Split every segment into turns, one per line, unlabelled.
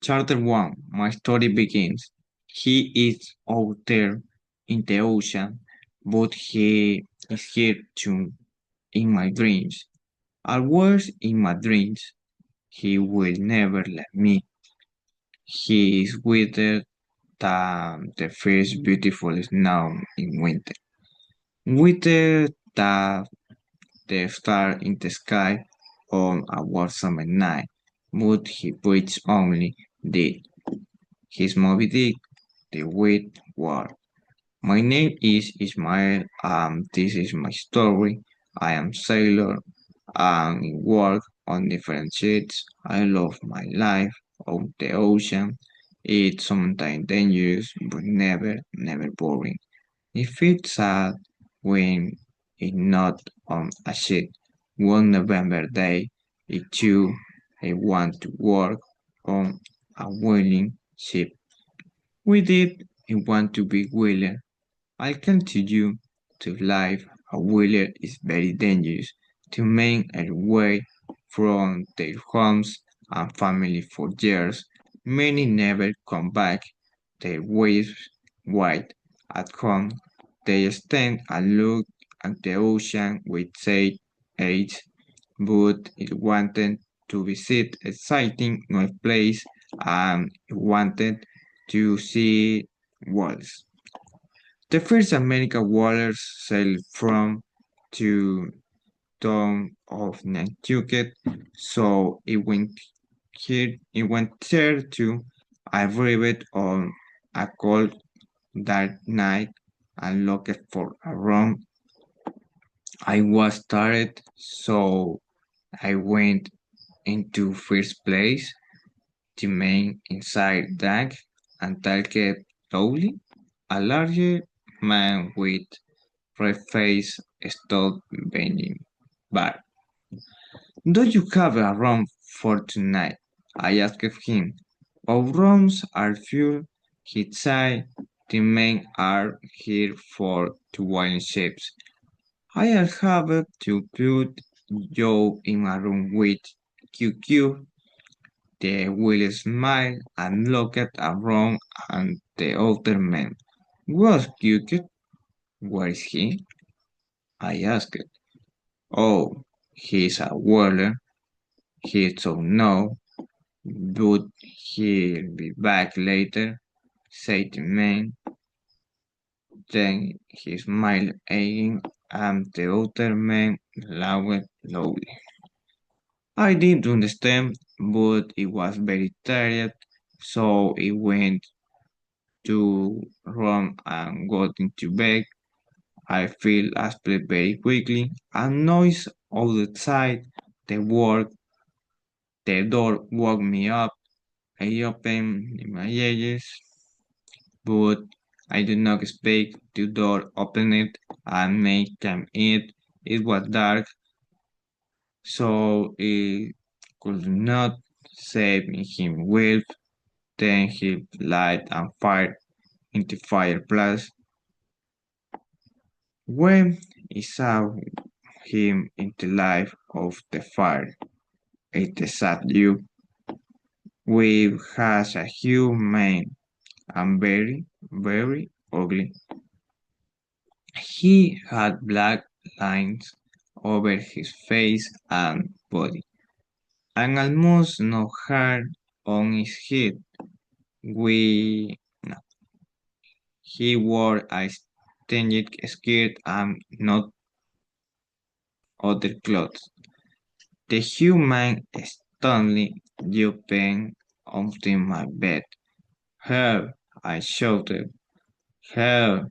Chapter 1. My story begins. He is out there in the ocean, but he is here too in my dreams. Always in my dreams. He will never let me. He is wetter than the first beautiful snow in winter. Wetter than the star in the sky on a warm summer night. But he breathes only the his Moby Dick, the Wet War. My name is Ismael, and this is my story. I am sailor and work on different ships. I love my life on the ocean. It's sometimes dangerous, but never boring. It feels sad when it's not on a ship. One November day, it too, I want to work on a whaling ship. We did want to be whaler. I can tell you to life a whaler is very dangerous to men away from their homes and family for years. Many never come back. Their wives white at home. They stand and look at the ocean with sad eyes, but it wanted to visit exciting new place and wanted to see walls. The first American whalers sailed from to town of Nantucket, so it went there too. I arrived on a cold dark night and looked for a room. I was tired, so I went into first place, the man inside deck, and talked slowly. A large man with red face stood behind bar. Do you have a room for tonight? I asked him. Our rooms are full, he said. The men are here for two wine ships. I'll have to put you in a room with QQ. The will smiled and looked around at the other men. Was QQ? Where is he? I asked. Oh, he's a whaler. He don't know, but he'll be back later, said the man. Then he smiled again, and the other man laughed loudly. I didn't understand, but it was very tired, so I went to room and got into bed. I fell asleep very quickly. A noise outside the work the door woke me up. I opened my eyes, but I did not expect the door opened and me came in. It was dark, so it could not save him well. Then he light and fire in the fireplace. When I saw him in the light of the fire, it sat you. We has a huge man and very ugly. He had black lines over his face and body, and almost no hair on his head. We no, he wore a stained skirt and not other clothes. The human suddenly jumped onto my bed. Help! I shouted. Help!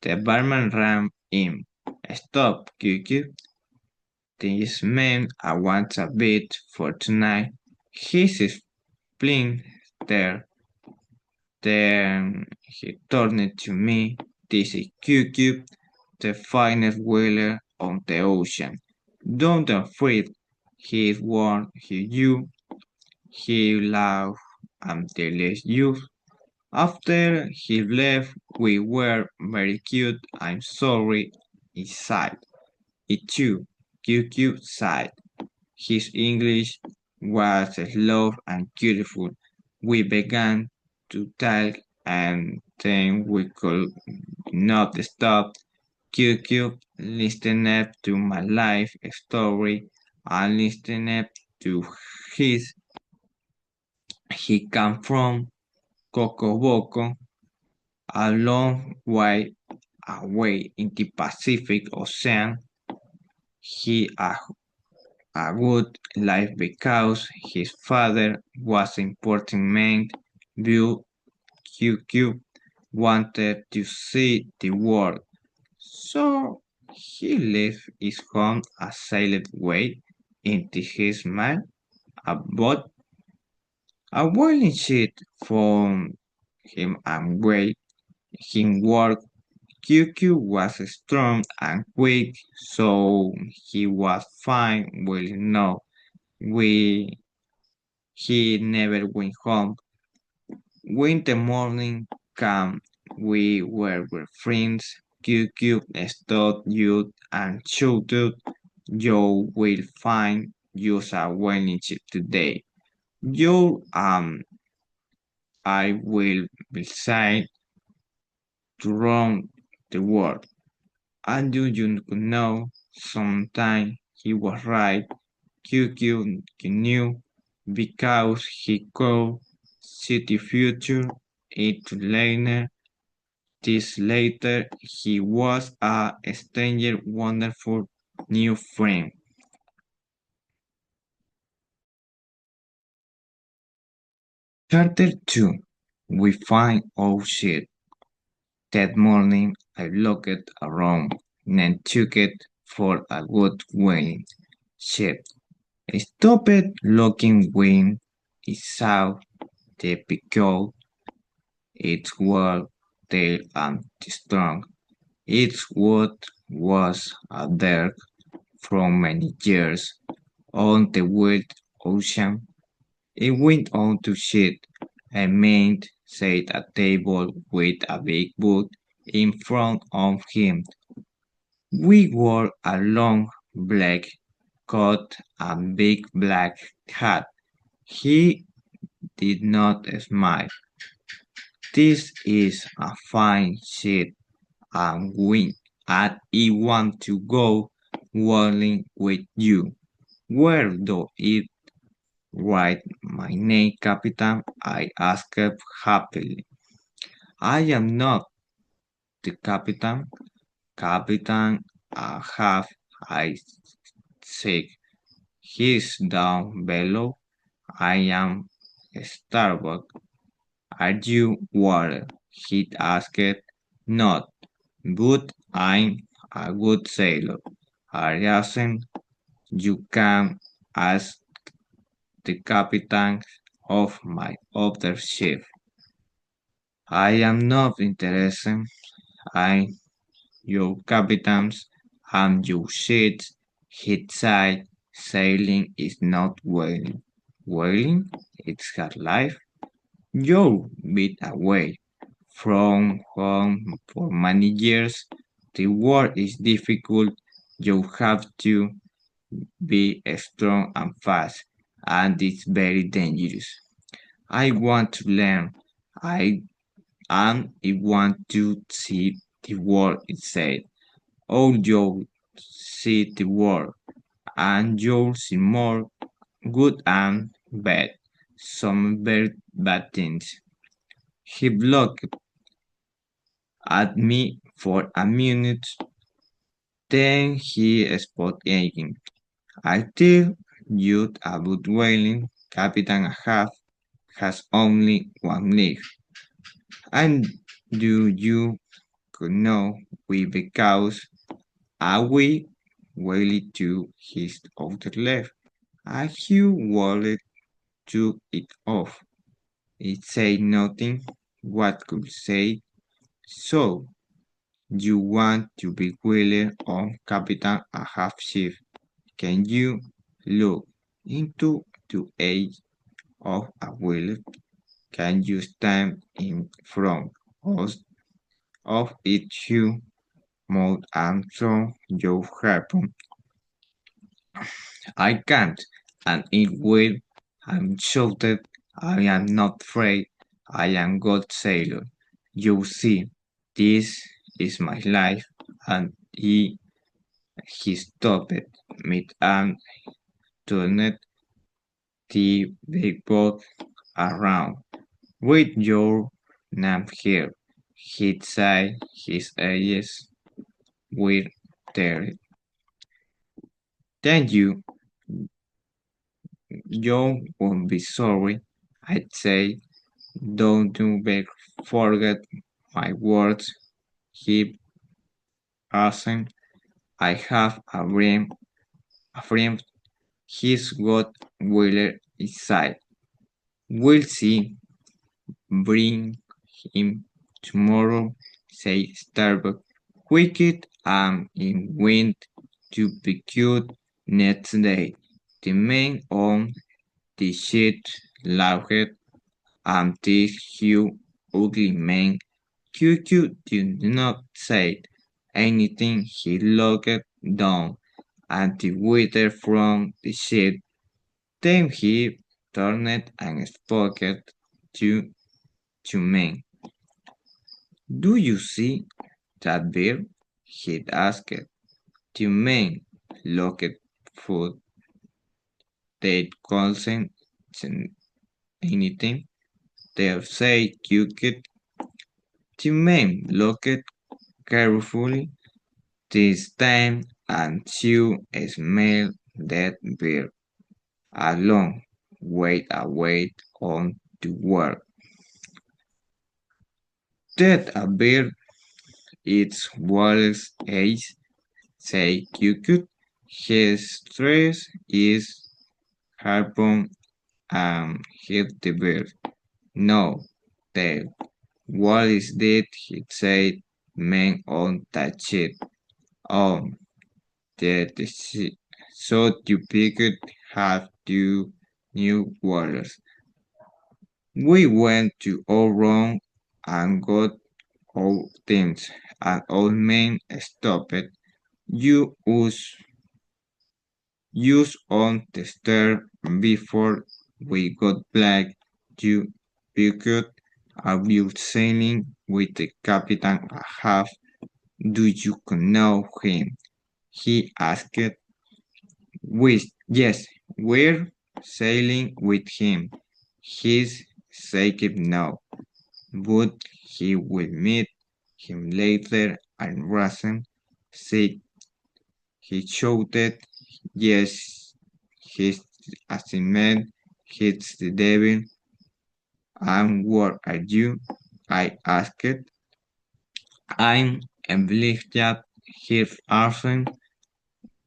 The barman ran in. Stop, Q. This man I want a bed for tonight. He's explained there. Then he turned to me. This is QQ, the finest whaler on the ocean. Don't afraid. He warned you. He laughed until you. After he left, we were very cute. I'm sorry, he sighed. It too, QQ sighed. His English was slow and beautiful. We began to talk and then we could not stop. QQ listened to my life story and listened to his. He came from Cocoboko, a long way away in the Pacific Ocean. He a good life because his father was important man. Bill QQ wanted to see the world, so he left his home a sailed way into his mind. But a whaling ship from him and way him work. QQ was strong and quick, so he was fine. Well, no, we he never went home. When the morning came, we were with friends. QQ stood youth and shouted, "You will find use a whaling ship today. You I will decide to run the world." And do you know, sometimes he was right. QQ knew because he could see the future. It later, this later, he was a stranger, wonderful new friend. Chapter 2. We find our shit. That morning, I looked around and took it for a good whaling ship. I stopped looking when I saw the peacock, its wall tail and strong. Its wood was a dark from many years on the wild ocean. It went on to sit. A man sat at a table with a big book in front of him. We wore a long black coat and big black hat. He did not smile. "This is a fine ship and I want to go whaling with you. Where do it write my name, Captain?" I asked happily. "I am not the captain. Captain, I have I said. He's down below. I am starboard. Are you water?" He asked. "Not, but I'm a good sailor. I assume you can ask the captain of my other ship." "I am not interested. I'm your captain's and your ship's." He said. "Sailing is not whaling. Whaling is her life. You've been away from home for many years. The work is difficult. You have to be strong and fast, and it's very dangerous. I want to learn. I I want to see the world," it said. "Oh, you'll see the world, and you'll see more good and bad. Some very bad things." He looked at me for a minute, then he spoke again. "I tell you about whaling. Captain Ahab has only one leg. And do you know we because we whaled to his outer leg. A Hugh wallet took it off. It said nothing. What could say? So you want to be whaler on Captain Ahab ship? Can you look into the eye of a whale? Can you stand in front of, it, you mouth and throw your harpoon? "I can't," and it will. I shouted. I am not afraid. I am good sailor. You see, this is my life, and he stopped mid and turned the big boat around. With your name here, he'd say his eyes were there. Then you won't be sorry. I'd say, don't you forget my words. He asked, I have a friend, he's got Wheeler inside. We'll see, bring him tomorrow, said Starbuck. Quicket in wind to be cute next day. The men on the ship laughed, and this huge ugly man Q did not say anything. He looked down at the waiter from the ship. Then he turned and spoke to men. Do you see that bear? He asked. The men looked food. They couldn't see anything. They said cooked. The men looked carefully this time and you smell that beer a long way away on the world. That a beer its Wallace ace, say Cucut. His stress is harpoon and hit the beer. No, the Wallace did, he said, men on that shit. Oh, that so you picked have two new waters. We went to our room and got our things, and old man stopped. You use on the stair before we got back. You picked. Are you sailing with the captain half? Do you know him? He asked. Yes, we're sailing with him. He's safe now, but he will meet him later and Rasen said he shouted, yes, he's as a man, he's the devil. And what are you? I asked. I'm Elijah here Arsen.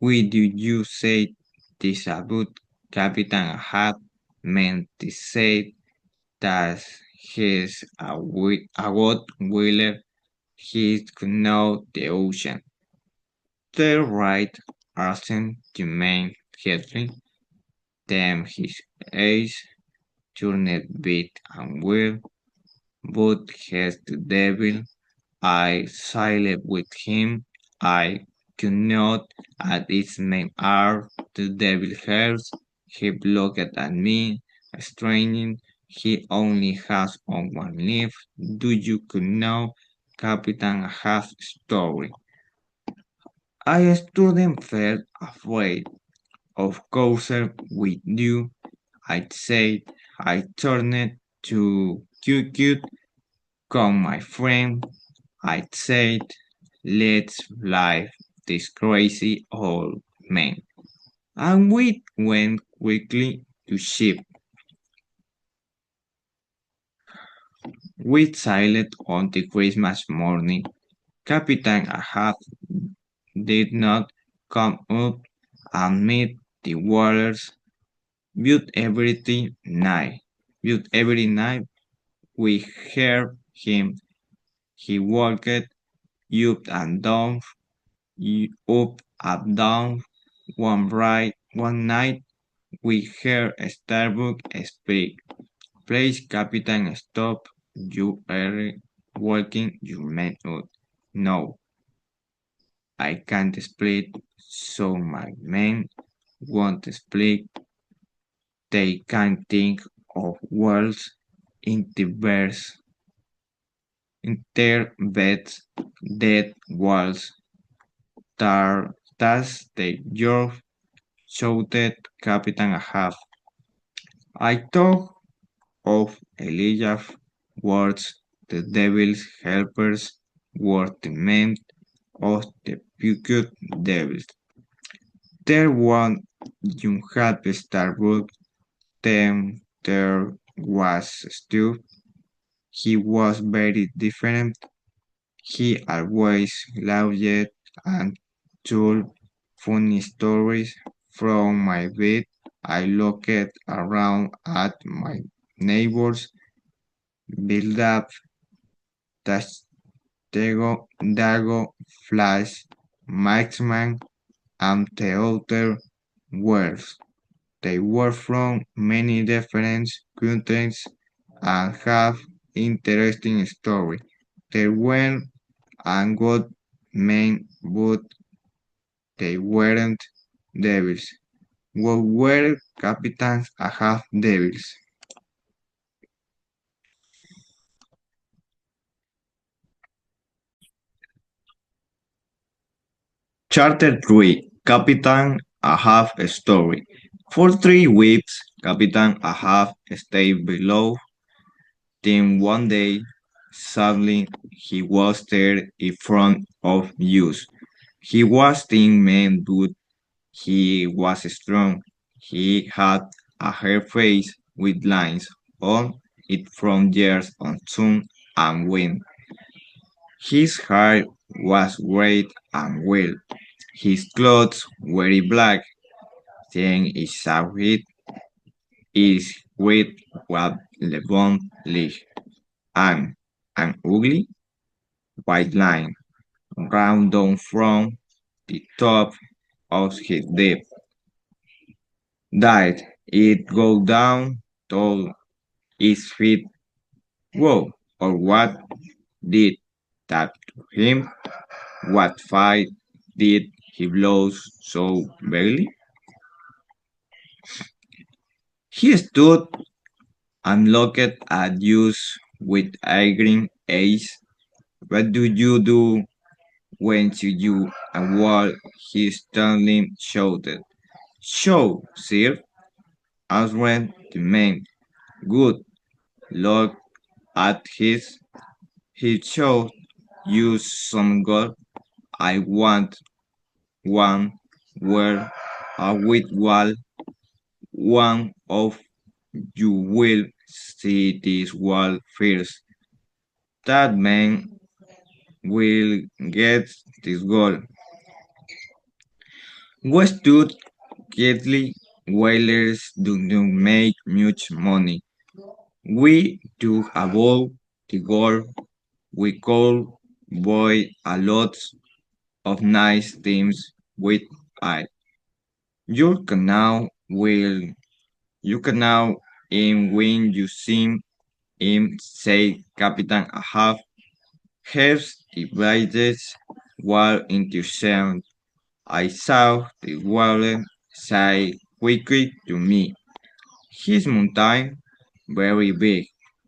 Why do you say this about Captain Ahab meant to say that he's a good whaler, he could know the ocean. The right Arsen the main heading, then his eyes turned big and weird, but has the devil. I sided with him. I could not at its name are the devil hairs. He looked at me, straining. He only has on one leaf. Do you know Captain Ahab's story? I stood and felt afraid. Of course, with you, I said. I turned to Cute. Come, my friend, I said. Let's live this crazy old man. And we went quickly to ship. We sailed on the Christmas morning. Captain Ahab did not come up and meet the waters, but every night we heard him. He walked up and down, up and down. One night we heard Starbuck speak. Please, Captain, stop. You are walking your man out. No, I can't split, so my men won't split. They can't think of worlds interverse, interbeds, dead walls, thus the York shouted Captain Ahab. I thought of Elijah's words, the devil's helpers were the men of the wicked devils. There one you had Starbuck, then there was Stu. He was very different. He always laughed and told funny stories from my bed. I looked around at my neighbors, build up, Dago, Flash, Maxman, and the other worlds. They were from many different countries and have interesting stories. They were and good men, but they weren't devils. What were captains and half devils? Charter 3 Captain Ahab story. For 3 weeks, Captain Ahab stayed below. Then one day, suddenly, he was there in front of us. He was thin man, but he was strong. He had a hair face with lines on it from years on sun and wind. His hair was great and well. His clothes were black. Then he saw it is with what Lebon leg and an ugly white line round down from the top of his head. Did it go down to his feet? Whoa, or what did that to him? What fight did he lose so badly? He stood and looked at us with angry eyes. What do you do when you a wall? He sternly shouted. Show, sir, answered the man. Good. Look at his. He showed you some gold. I want one where a white wall. One of you will see this wall first. That man will get this gold. We stood quietly. Whalers do not make much money. We took about the gold. We could buy a lot of nice things with it. You can now will you can now in when you see him say Captain Ahab has divided while into sound. I saw the wallet say quickly to me. His mountain very big,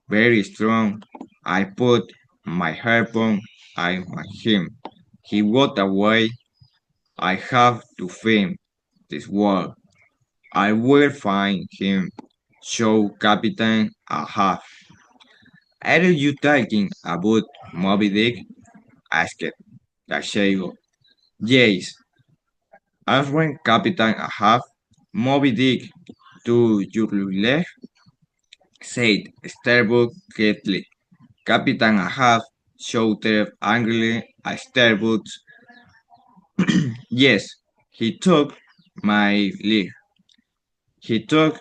very strong. I put my harpoon on him. He walked away. I have to find this wall. I will find him. Show Captain Ahab. Are you talking about Moby Dick? Asked Dashiell. Yes, answered Captain Ahab. Moby Dick, to your left, said Starbuck quietly. Captain Ahab shouted angrily at Starbuck. Yes, he took my lead. He took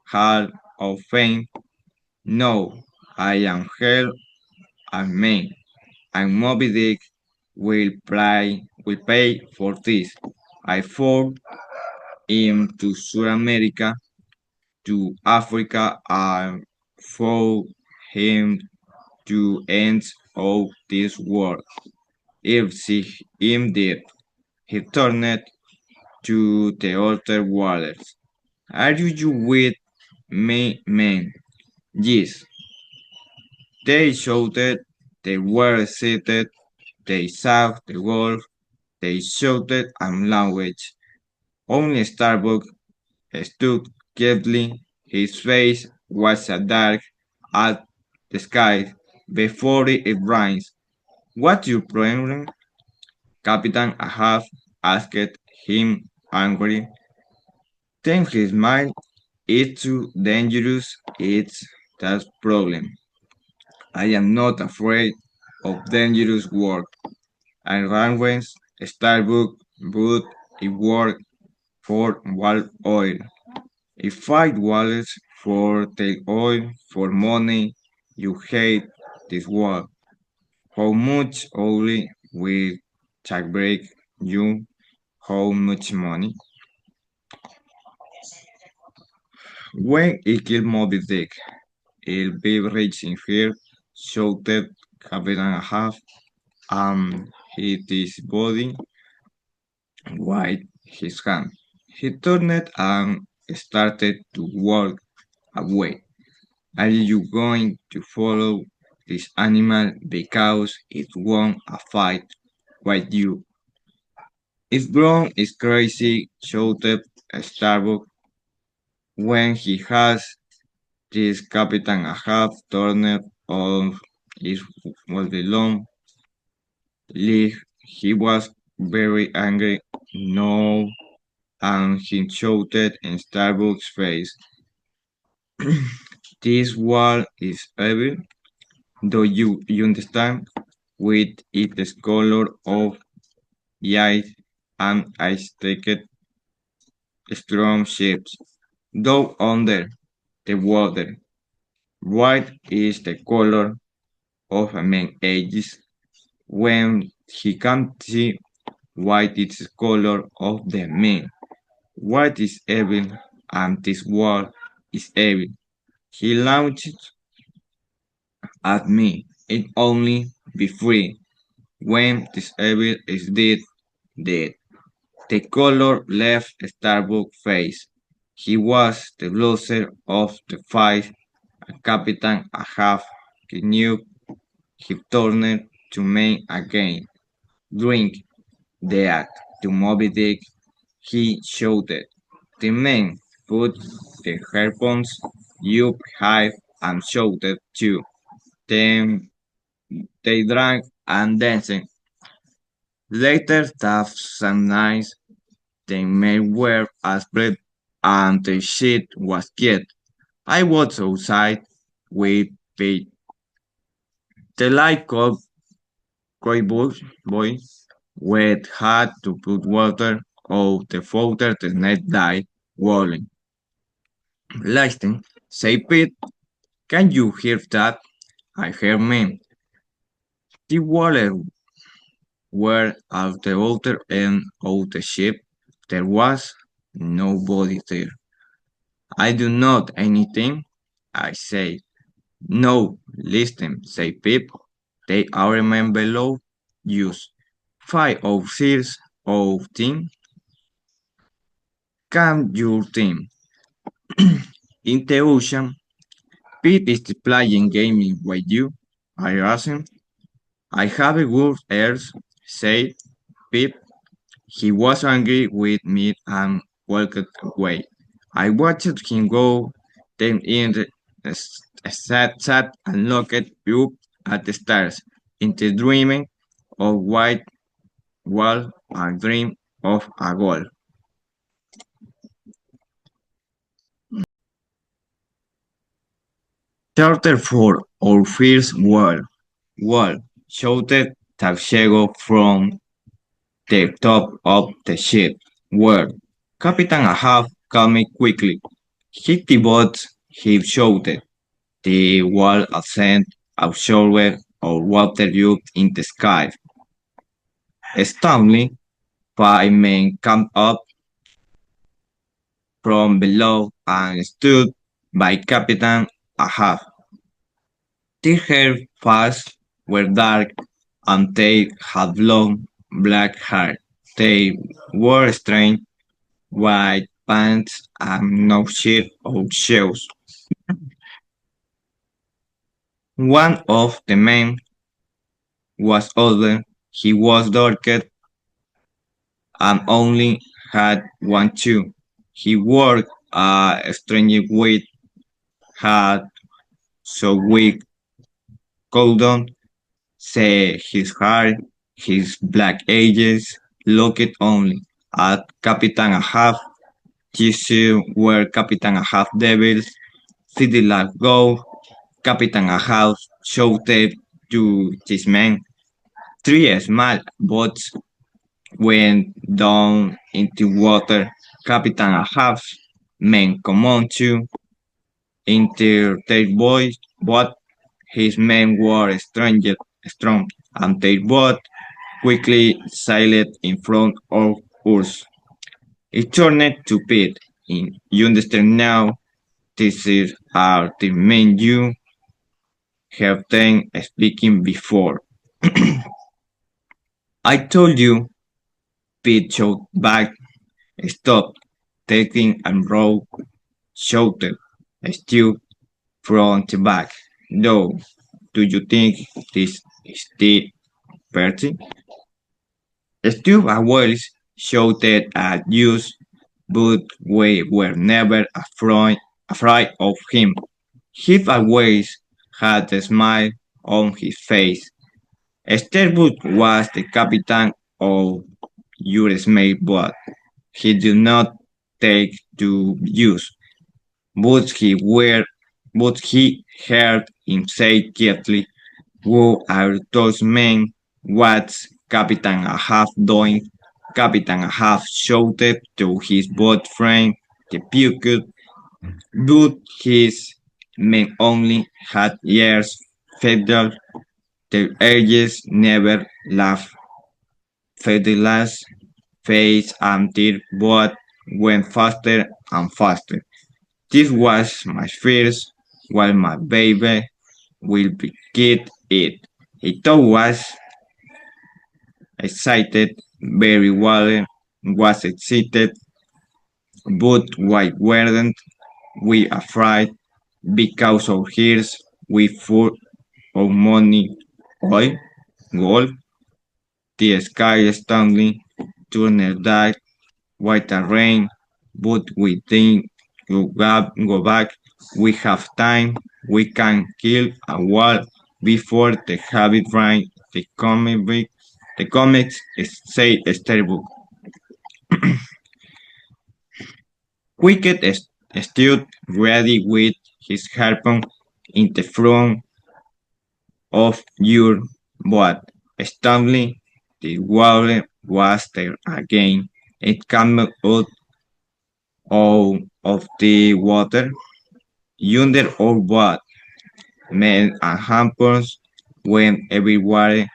hold of fame. No, I am hell and man, and Moby Dick will pay for this. I followed him to South America, to Africa, and followed him to ends of this world. If see him did, he turned to the other waters. Are you with men. Yes, they shouted, they were seated, they saw the wolf, they shouted and language. Only Starbuck stood quietly. His face was a dark at the sky before it rains. What you problem? Captain Ahab asked him angrily. Then he smiled. It's too dangerous. It's that problem. I am not afraid of dangerous work. And Ranwens Starbuck would it work for wall oil. If fight wallets for the oil for money, you hate this war. How much oil will take break you? How much money? When it killed Moby Dick, it'll be rich in fear, shouted Captain Ahab, and hit his body with his hand. He turned and started to walk away. Are you going to follow this animal because it won a fight with you? If Brown is crazy, shouted Starbuck when he has this Captain Ahab turned on his long leg. He was very angry. No, and he shouted in Starbuck's face. This wall is evil. Do you understand? With its color of ice and aztec strong ships. Down under the water, white is the color of a man's eyes. When he can't see, white is the color of the man. White is evil, and this wall is evil. He launched at me. It only be free when this evil is dead. The color left Starbuck's face. He was the loser of the fight, and Captain Ahab knew he turned to men again. Drink the act to Moby Dick, he shouted. The men put the harpoons up high and shouted too. Then they drank and danced. Later that same night, the men were asleep and the ship was quiet. I was outside with Pete. The light cold gray boy wet had to put water out the water the net died walling. Listen, say Pete, can you hear that? I hear men. The water were at the outer end of the ship. There was nobody there. I do not anything, I say. No, listen, say Pip. They are men below. Use 5 of team. Can your team? In the ocean, Pete is playing gaming with you. I asked him. I have a good ears, said Pip. He was angry with me and walked away. I watched him go, then in the sat and looked up at the stars, into dreaming of white wall and dream of a goal. Charter for our first wall, shouted Tavshego from the top of the ship. Where? Captain Ahab called me quickly. Hit the boat, he shouted. The wall ascended, absorbed our water up in the sky. Astoundingly, 5 men came up from below and stood by Captain Ahab. Their hair fast were dark and they had long black hair. They wore strange white pants and no shirt or shoes. One of the men was older, he was darker, and only had one shoe. He wore a strange weight hat so weak couldn't see his hair, his black eyes looked only at Captain Ahab. These were Captain Ahab devils. City like go. Captain Ahab shouted to his men. Three small boats went down into water. Captain Ahab's men come on to enter their boat, but his men were strong, and their boat quickly sailed in front of us. It turned to pit. You understand now? This is are the men you have been speaking before. I told you, Pete shouted back. Stop, taking and row, shouted Stu from the back. No, do you think this is the party? Stu always shouted at us, but we were never afraid of him. He always had a smile on his face. Steerwood was the captain of your small boat. He did not take to use, but he heard him say quietly, "Who are those men? What's Captain Ahab doing?" Captain Ahab shouted to his boat friend, the Puke, but his men only had ears, feathers, their edges never laughed. Fiddler's face and their boat went faster and faster. This was my first, while my baby will be get it. He thought was excited, very well was excited, but why weren't we afraid? Because of his we full of money, oil, gold, the sky suddenly turned dark, white and rain, but we think go back, we have time, we can kill a wall before the habit rain, the comics say terrible. Quicket stood ready with his harpoon in the front of your boat. Suddenly, the water was there again. It came out of the water. Yonder our boat, men and hampers went everywhere.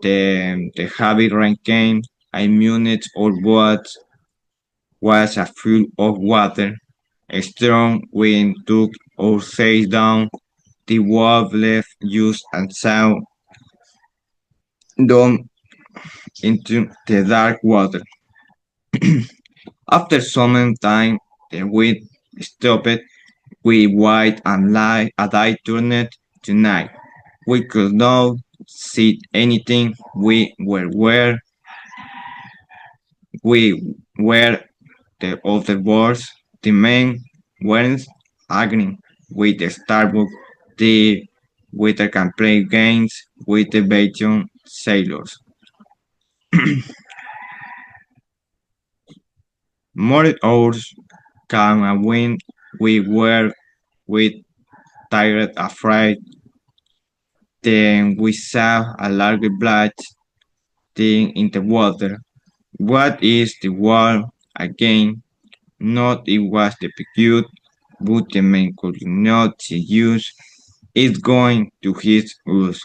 The heavy rain came. A minute our boat was full of water. A strong wind took our sails down. The wave left us and sailed down into the dark water. After some time, the wind stopped. We wait and lie as I turned to night. We could not see anything. We were the other boats. The men weren't arguing with the Starbuck. The waiter can play games with the Belgian sailors. More hours came and went. We were with tired, afraid. Then we saw a large black thing in the water. What is the wall? Again, not it was the picture, but the man could not use it going to his us.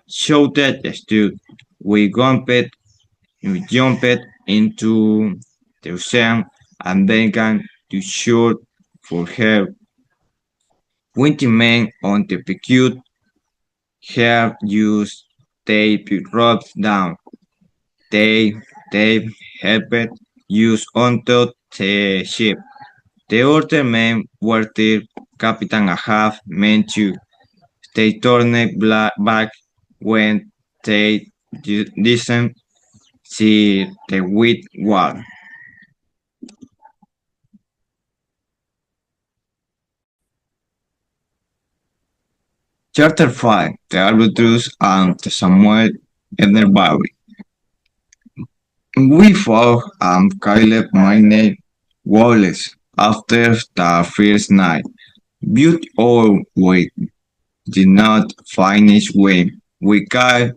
Shouted Stu. We jumped into the ocean and began to shout for help. 20 men on the picture have used tape ropes down. They helped use onto the ship. The other men were the Captain Ahab men too. They turned back when they didn't see the white wall. Chapter 5: The Albatross and the Samuel Ederberry. We found Caleb Maynard Wallace after the first night. But all we did not finish when we got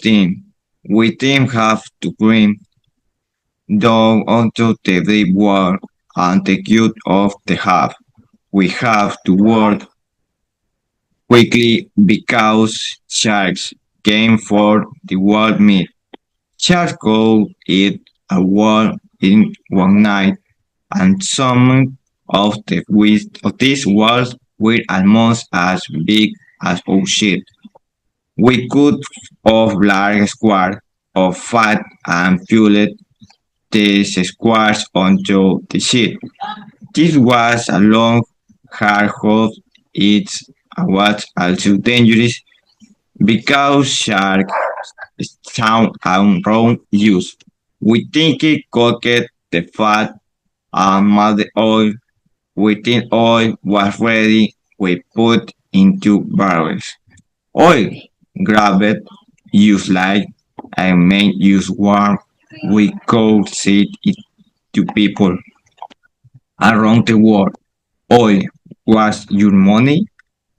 him. We didn't have to bring down onto the deep wall and take out of the half. We have to work quickly because sharks came for the wild meat. Sharks could eat a whale in one night, and some of these whales were almost as big as our ship. We could of large squares of fat and fueled these squares onto the ship. This was a long, hard haul. It was also dangerous because sharks sound and wrong use. We think it cooked the fat and made the oil. When oil was ready, we put into barrels. Oil, grabbed, used light, and made use warm. We could sell it to people around the world. Oil was your money.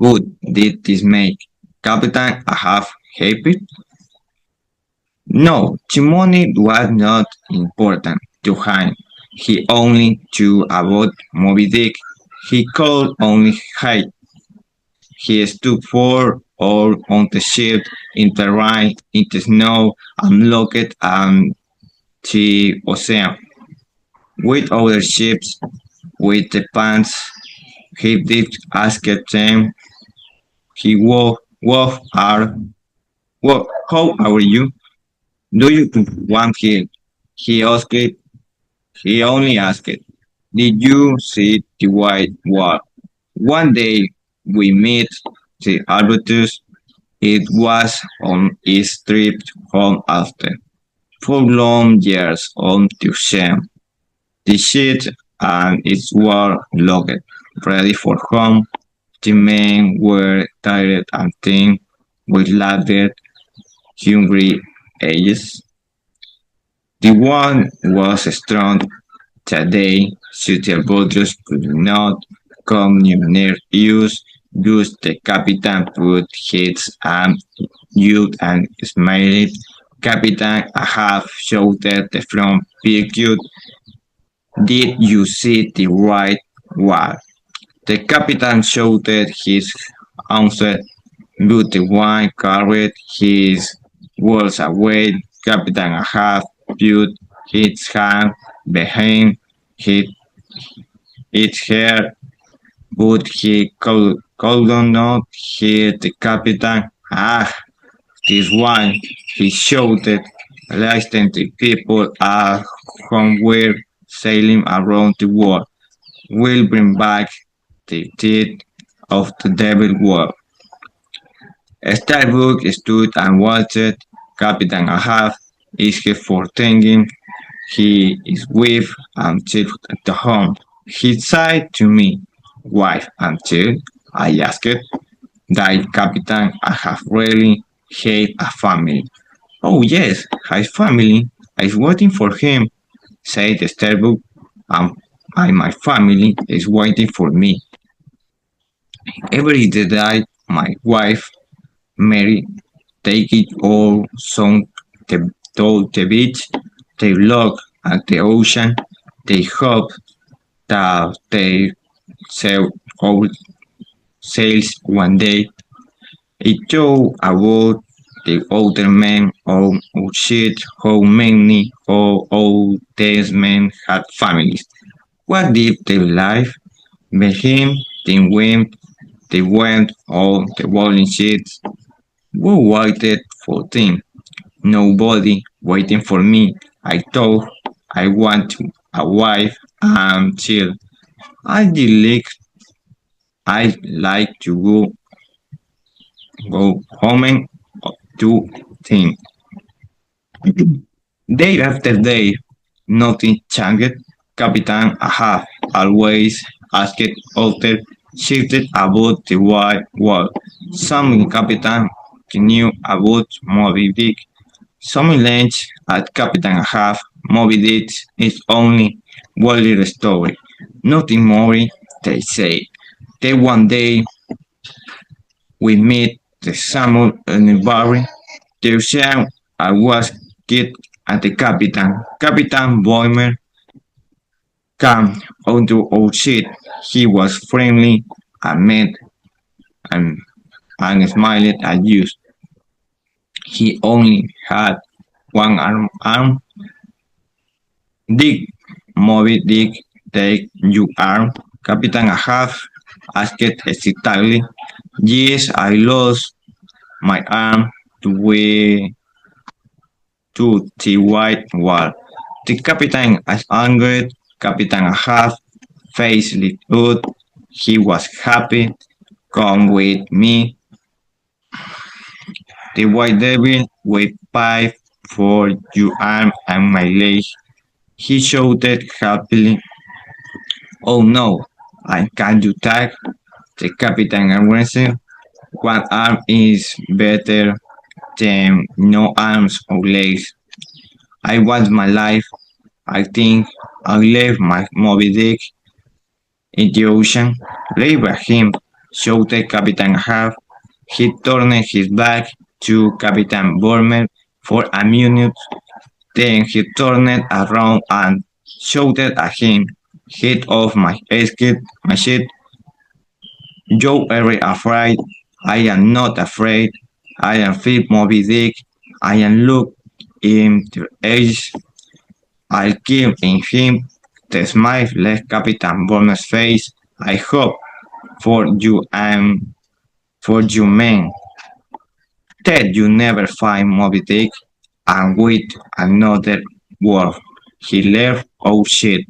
Good did this make Captain Ahab happy? No, the money was not important to him. He only knew about Moby Dick. He could only hide. He stood for all on the ship, in the rain, in the snow, and looked at the ocean. With other ships, with the pants, he did ask them, he how are you? Do you want help? He asked, he only asked, did you see the white wall? One day we met the Albertus. It was on his trip home after 4 long years on the ocean. The ship and its were locked, ready for home. The men were tired and thin, with lagged, hungry eyes. The one was strong. Today, Sutil Boldros could not come near us. Just the captain put his arm out and smiled. Captain, I have shouted from Pirkut. Did you see the right wall? The captain shouted his answer, but the one carried his words away. Captain Ahab put his hand behind his, its hair, but he could not hear the captain. Ah, this one, he shouted. Listen, the people at home were sailing around the world. We'll bring back the teeth of the devil world. Starbuck stood and watched. Captain Ahab is here for thinking. He is with and safe at the home. He said to me, wife and child, I asked, that Captain Ahab really had a family. Oh yes, his family is waiting for him, said Starbuck, and my family is waiting for me. Every day my wife Mary take it all some to the beach, they look at the ocean, they hope that they sail all sails one day. It told about the older men on our ship how many of all these men had families. What did their life begin? They went on the bowling sheets. Who waited for them? Nobody waiting for me. I thought I want a wife and child. I did like I like to go go home to think. Day after day, nothing changed. Captain Ahab always asked Walter shifted about the wide world. Some Captain knew about Moby Dick. Some learned at Captain Ahab Moby Dick is only worldly story. Nothing more, they say. Then one day we meet the Samuel and the Barry. The ocean I was kid at the Captain. Captain Boimer came onto our ship. He was friendly and met and, and smiled at us. He only had one arm. Dick, Moby Dick, take your arm. Captain Ahab asked hesitantly. Yes, I lost my arm to the white wall. The captain is angry. Captain Ahab face lit up. He was happy. Come with me. The white devil will pay for your arm and my leg. He shouted happily. Oh no, I can't do that. The captain answered. One arm is better than no arms or legs. I want my life. I think I left my Moby Dick in the ocean. Leave him, shouted Captain Ahab. He turned his back to Captain Burmer for a minute. Then he turned around and shouted at him. Get off my ship. You are afraid. I am not afraid. I am Philip Moby Dick. I am look in the eyes. I'll kill in him. The smile left Captain Burmer's face. I hope for you and for you men that you never find Moby Dick and with another word he left our ship.